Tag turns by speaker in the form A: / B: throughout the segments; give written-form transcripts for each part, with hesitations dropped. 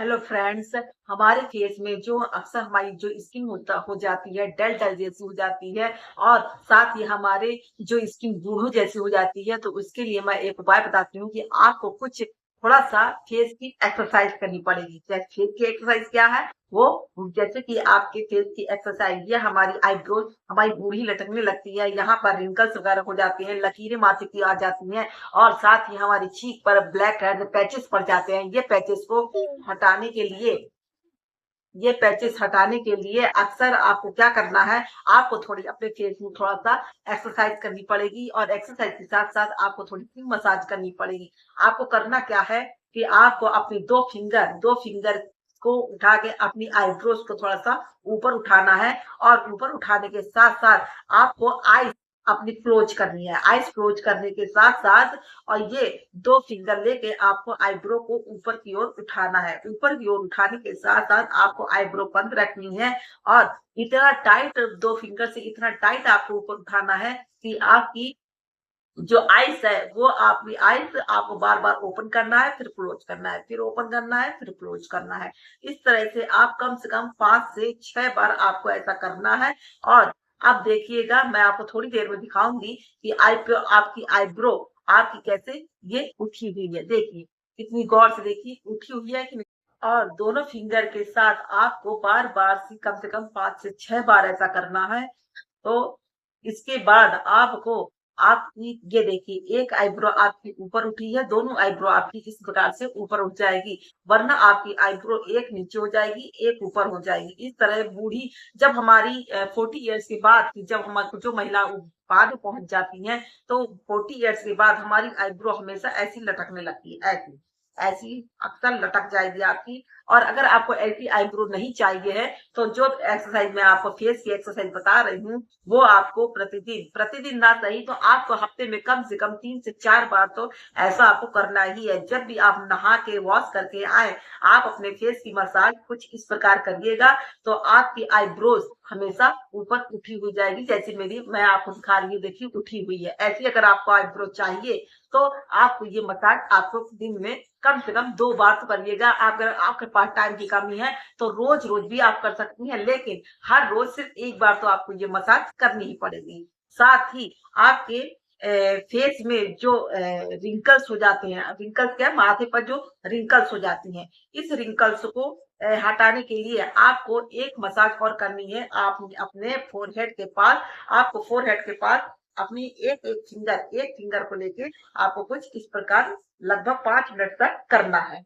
A: Hello friends. हमारे face में जो अक्सर हमारी जो स्किन होता हो जाती है डल डल जैसी हो जाती है और साथ ही हमारे जो स्किन बूढ़ों जैसी हो जाती है, तो उसके लिए मैं एक उपाय बताती हूँ कि आपको कुछ थोड़ा सा फेस की एक्सरसाइज करनी पड़ेगी। फेस की एक्सरसाइज क्या है वो, जैसे कि आपके फेस की एक्सरसाइज, ये हमारी आईब्रोज हमारी बूढ़ी लटकने लगती है, यहाँ पर रिंकल्स वगैरह हो जाते हैं, लकीरें माथे की आ जाती हैं और साथ ही हमारी चीक पर ब्लैक हेड पैचेस पड़ जाते हैं। ये पैचेस को हटाने के लिए ये पैचेस हटाने के लिए अक्सर आपको क्या करना है, आपको थोड़ी अपने फेस में थोड़ा सा एक्सरसाइज करनी पड़ेगी और एक्सरसाइज के साथ साथ आपको थोड़ी सी मसाज करनी पड़ेगी। आपको करना क्या है कि आपको अपनी दो फिंगर को उठा के अपनी आईब्रोज को थोड़ा सा ऊपर उठाना है और ऊपर उठाने के साथ साथ आपको आईज अपनी क्लोज करनी है। आईज क्लोज करने के साथ साथ और ये दो फिंगर लेके आपको आईब्रो को ऊपर की ओर उठाना है। ऊपर की ओर उठाने के साथ साथ आपको आईब्रो बंद रखनी है और इतना टाइट, दो फिंगर से इतना टाइट आपको ऊपर उठाना है कि आपकी जो आइस है वो आपकी आइस आपको बार बार ओपन करना है, फिर क्लोज करना है, फिर ओपन करना है, फिर क्लोज करना है। इस तरह से आप कम से कम 5 से 6 बार आपको ऐसा करना है। और अब देखिएगा, मैं आपको थोड़ी देर में दिखाऊंगी कि आपकी आईब्रो आपकी कैसे ये उठी हुई है। देखिए कितनी गौर से देखिए, उठी हुई है कि नहीं। और दोनों फिंगर के साथ आपको बार बार से कम 5 से 6 बार ऐसा करना है। तो इसके बाद आपको आपकी ये देखिए, एक आईब्रो आपकी ऊपर उठी है, दोनों आईब्रो आपकी इस प्रकार से ऊपर उठ जाएगी, वरना आपकी आईब्रो एक नीचे हो जाएगी, एक ऊपर हो जाएगी। इस तरह बूढ़ी जब हमारी 40 ईयर्स के बाद जब हमारी जो महिला बाद पहुंच जाती हैं, तो 40 ईयर्स के बाद हमारी आईब्रो हमेशा ऐसी लटकने लगती है, ऐसी ऐसी अक्सर लटक जाएगी आपकी। और अगर आपको ऐसी आईब्रो नहीं चाहिए है, तो जो एक्सरसाइज मैं आपको फेस की एक्सरसाइज बता रही हूँ, वो आपको प्रतिदिन प्रतिदिन ना सही तो आपको हफ्ते में कम से कम 3 से 4 बार तो ऐसा आपको करना ही है। जब भी आप नहा के वॉश करके आए, आप अपने फेस की मसाज कुछ इस प्रकार करिएगा, तो आपकी आईब्रोज हमेशा ऊपर उठी हुई जाएगी। जैसे मेरी मैं आपको दिखा रही हूँ, देखिए उठी हुई है। ऐसी अगर आपको आईब्रो चाहिए तो आपको ये मसाज आपको दिन में कम से कम 2 बार तो करिएगा। अगर आपके पास टाइम की कमी है तो रोज रोज भी आप कर सकती हैं, लेकिन हर रोज सिर्फ 1 बार तो आपको ये मसाज करनी ही पड़ेगी। साथ ही आपके फेस में जो रिंकल्स हो जाते हैं, रिंकल्स क्या, माथे पर जो रिंकल्स हो जाती हैं, इस रिंकल्स को हटाने के लिए आपको एक मसाज और करनी है। आप अपने फोरहेड के पास आपको फोरहेड के पास अपनी एक फिंगर को लेके आपको कुछ इस प्रकार लगभग 5 मिनट तक करना है।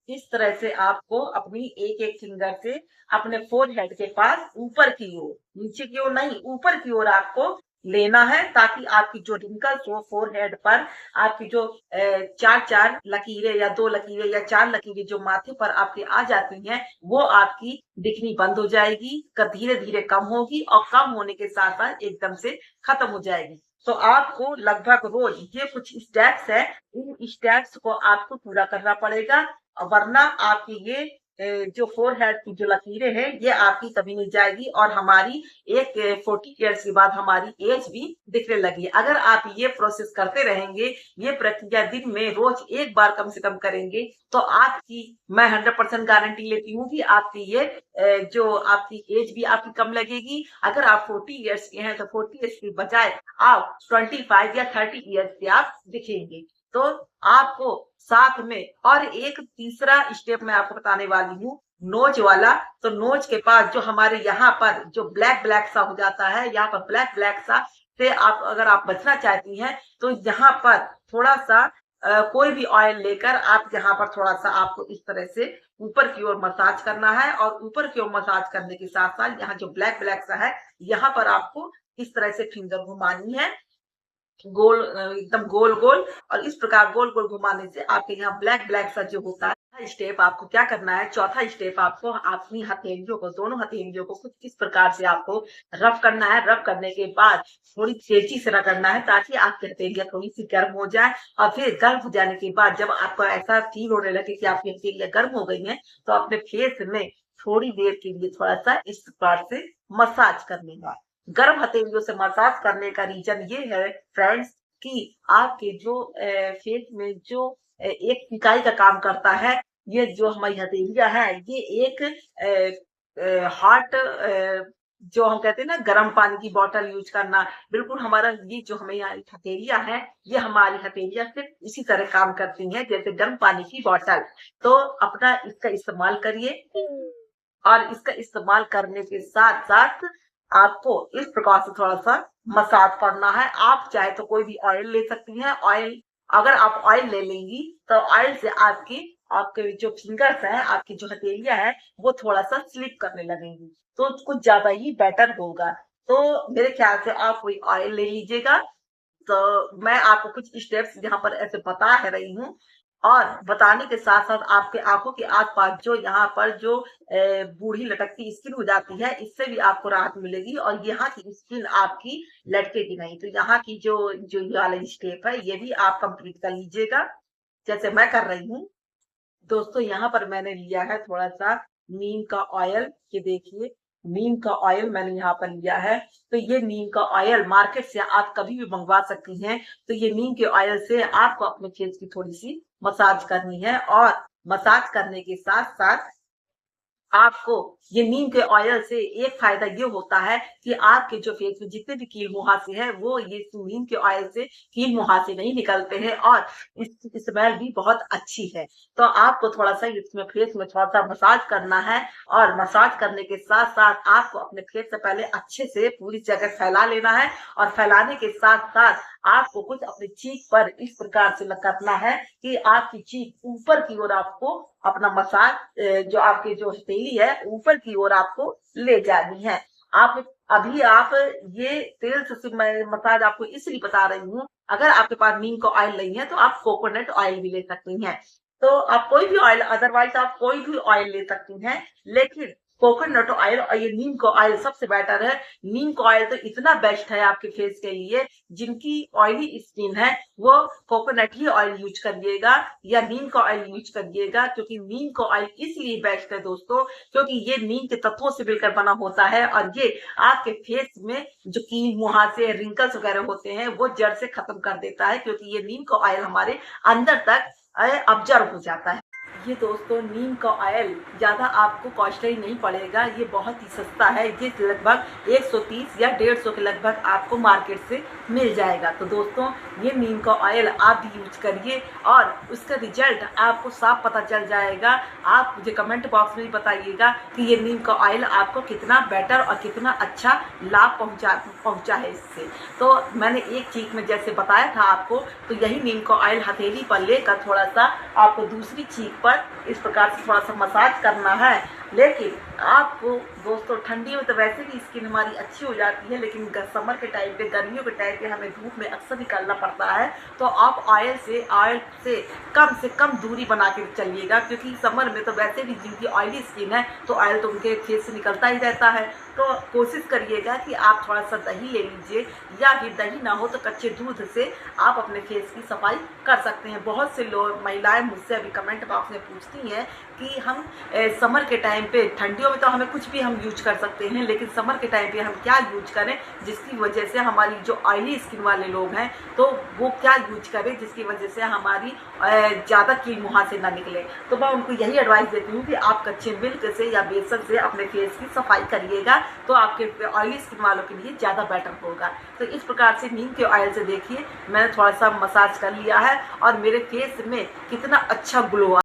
A: इस तरह से आपको अपनी एक एक फिंगर से अपने फोरहेड के पास ऊपर की ओर, नीचे की ओर नहीं, ऊपर की ओर आपको लेना है, ताकि आपकी जो रिंकल्स हो फोरहेड पर, आपकी जो 4 4 लकीरें या 2 लकीरें या 4 लकीरें जो माथे पर आपके आ जाती हैं, वो आपकी दिखनी बंद हो जाएगी, धीरे धीरे कम होगी और कम होने के साथ साथ एकदम से खत्म हो जाएगी। तो आपको लगभग रोज ये कुछ स्टेप्स है, इन स्टेप्स को आपको पूरा करना पड़ेगा, वरना आपकी ये जो फोरहेड की जो लकीरें हैं ये आपकी कभी नहीं जाएगी और हमारी एक 40 ईयर्स के बाद हमारी एज भी दिखने लगी। अगर आप ये प्रोसेस करते रहेंगे, ये प्रक्रिया दिन में रोज 1 बार कम से कम करेंगे, तो आपकी मैं 100% गारंटी लेती हूँ कि आपकी ये जो आपकी एज भी आपकी कम लगेगी। अगर आप 40 ईयर्स के हैं तो 40 ईयर्स की बजाय आप 25 या 30 ईयर्स के आप दिखेंगे। तो आपको साथ में और एक तीसरा स्टेप मैं आपको बताने वाली हूँ, नोज वाला। तो नोज के पास जो हमारे यहाँ पर जो ब्लैक ब्लैक सा हो जाता है, यहाँ पर ब्लैक ब्लैक सा से आप अगर आप बचना चाहती हैं, तो यहाँ पर थोड़ा सा कोई भी ऑयल लेकर आप यहाँ पर थोड़ा सा आपको इस तरह से ऊपर की ओर मसाज करना है और ऊपर की ओर मसाज करने के साथ साथ यहाँ जो ब्लैक ब्लैक सा है, यहाँ पर आपको इस तरह से फिंगर घुमानी है, गोल एकदम गोल गोल। और इस प्रकार गोल गोल घुमाने से आपके यहाँ ब्लैक ब्लैक सा जो होता है। स्टेप आपको क्या करना है, चौथा स्टेप आपको अपनी हथेलियों को, दोनों हथेलियों को कुछ इस प्रकार से आपको रब करना है। रब करने के बाद थोड़ी तेजी से रगड़ना है, ताकि आपकी हथेलियां थोड़ी सी गर्म हो जाए। और फिर गर्म हो जाने के बाद जब आपको ऐसा फील होने लगे कि आपकी हथेलियां गर्म हो गई हैं, तो अपने फेस में थोड़ी देर के लिए थोड़ा सा इस प्रकार से मसाज कर लेगा। गर्म हथेलियों से मसाज करने का रीजन ये है फ्रेंड्स, कि आपके जो फेस में जो एक सिकाई का काम करता है, ये जो हमारी हथेलियाँ हैं, ये एक हॉट जो हम कहते हैं ना गर्म पानी की बॉटल यूज़ करना, बिल्कुल हमारा ये जो हमें यहाँ हथेलियाँ हैं, ये हमारी हथेलियाँ सिर्फ़ इसी तरह काम करती हैं जैसे गर्म पानी की बॉटल। तो अपना इसका इस्तेमाल करिए और इसका इस्तेमाल करने के साथ-साथ आपको इस प्रकार से थोड़ा-सा मसाज करना है। आप चाहे तो कोई भी ऑयल ले सकती हैं। ऑयल अगर आप ऑयल ले लेंगी तो ऑयल से आपके जो फिंगर्स हैं, आपकी जो हथेलियाँ हैं, वो थोड़ा-सा स्लिप करने लगेंगी। तो कुछ ज़्यादा ही बेटर होगा। तो मेरे ख्याल से आप कोई ऑयल ले लीजिएगा। तो मैं आपको कुछ स्टेप्स यहाँ पर ऐसे बता है रही हूँ और बताने के साथ-साथ आपके आँखों के आस-पास जो यहाँ पर जो बूढ़ी लटकती स्किन हो जाती है, इससे भी आपको राहत मिलेगी और यहाँ की स्किन आपकी लटकेगी नहीं। तो यहाँ की जो जो ये वाला स्टेप है, ये भी आप कंप्लीट कर लीजिएगा, जैसे मैं कर रही हूँ। दोस्तों यहाँ पर मैंने लिया है थोड़ा-सा नीम का ऑयल, ये देखिए नीम का ऑयल मैंने यहाँ पर लिया है। तो ये नीम का ऑयल मार्केट से आप कभी भी मंगवा सकती हैं। तो ये नीम के ऑयल से आपको अपने फेस की थोड़ी-सी मसाज करनी है और मसाज करने के साथ-साथ आपको ये नीम के ऑयल से एक फायदा ये होता है कि आपके जो फेस में जितने भी कील मुहासे हैं वो ये नीम के ऑयल से कील मुहासे नहीं निकलते हैं और इसकी स्मेल भी बहुत अच्छी है। तो आपको थोड़ा-सा इसमें फेस में थोड़ा-सा मसाज करना है और मसाज करने के साथ-साथ आपको अपने फेस से पहले अच्छे से पूरी जगह फैला लेना है और फैलाने के साथ-साथ आपको कुछ अपनी चीक पर इस प्रकार से करना है कि आपकी चीक ऊपर की ओर आपको अपना मसाज जो आपकी जो हथेली है ऊपर की ओर आपको ले जानी है। आप ये तेल से मैं मसाज आपको इसलिए बता रही हूँ, अगर आपके पास नीम का ऑयल नहीं है तो आप कोकोनट ऑयल भी ले सकती हैं। तो आप कोई भी ऑयल अदरवाइज आप कोई भी ऑयल ले सकती हैं, लेकिन कोकोनट ऑयल और ये नीम का ऑयल सबसे बेटर है। नीम का ऑयल तो इतना बेस्ट है आपके फेस के लिए, जिनकी ऑयली स्किन है वो कोकोनट ही ऑयल यूज करिएगा या नीम का ऑयल यूज करिएगा, क्योंकि नीम का ऑयल इसलिए बेस्ट है दोस्तों, क्योंकि ये नीम के तत्वों से मिलकर बना होता है और ये आपके फेस में जो कील मुहासे रिंकल्स वगैरह होते हैं वो जड़ से खत्म कर देता है, क्योंकि ये नीम का ऑयल हमारे अंदर तक ऑब्जर्व हो जाता है। ये दोस्तों नीम का ऑयल ज़्यादा आपको कॉस्टली नहीं पड़ेगा, ये बहुत ही सस्ता है। ये लगभग 130 या 150 के लगभग आपको मार्केट से मिल जाएगा। तो दोस्तों ये नीम का ऑयल आप भी यूज करिए और उसका रिजल्ट आपको साफ पता चल जाएगा। आप मुझे कमेंट बॉक्स में भी बताइएगा कि ये नीम का ऑयल आपको कितना बेटर और कितना अच्छा लाभ पहुंचा है इससे। तो मैंने एक चीज में जैसे बताया था आपको, तो यही नीम का ऑयल हथेली पर लेकर थोड़ा सा आपको दूसरी चीज पर इस प्रकार से थोड़ा सा मसाज करना है। लेकिन आपको दोस्तों ठंडी में तो वैसे भी स्किन हमारी अच्छी हो जाती है, लेकिन समर के टाइम पे गर्मियों के टाइम पे हमें धूप में अक्सर निकलना पड़ता है। तो आप ऑयल से कम दूरी बना के चलिएगा, क्योंकि समर में तो वैसे भी जिनकी ऑयली स्किन है तो ऑयल तो उनके फेस से निकलता ही रहता है। तो कोशिश करिएगा कि आप थोड़ा सा दही ले लीजिए या फिर दही ना हो तो कच्चे दूध से आप अपने फेस की सफाई कर सकते हैं। बहुत से लोग महिलाएं मुझसे अभी कमेंट बॉक्स में पूछती हैं कि हम समर के टाइम पे, ठंडियों में तो हमें कुछ भी हम यूज कर सकते हैं, लेकिन समर के टाइम पे हम क्या यूज करें जिसकी वजह से हमारी जो ऑयली स्किन वाले लोग हैं तो वो क्या यूज करें जिसकी वजह से हमारी ज़्यादा कील मुहासे ना निकले। तो मैं उनको यही एडवाइस देती हूँ कि आप कच्चे मिल्क से या बेसन से अपने फेस की सफाई करिएगा, तो आपके ऑयली स्किन वालों के लिए ज़्यादा बेटर होगा। तो इस प्रकार से नीम के ऑयल से देखिए मैंने थोड़ा सा मसाज कर लिया है और मेरे फेस में कितना अच्छा ग्लो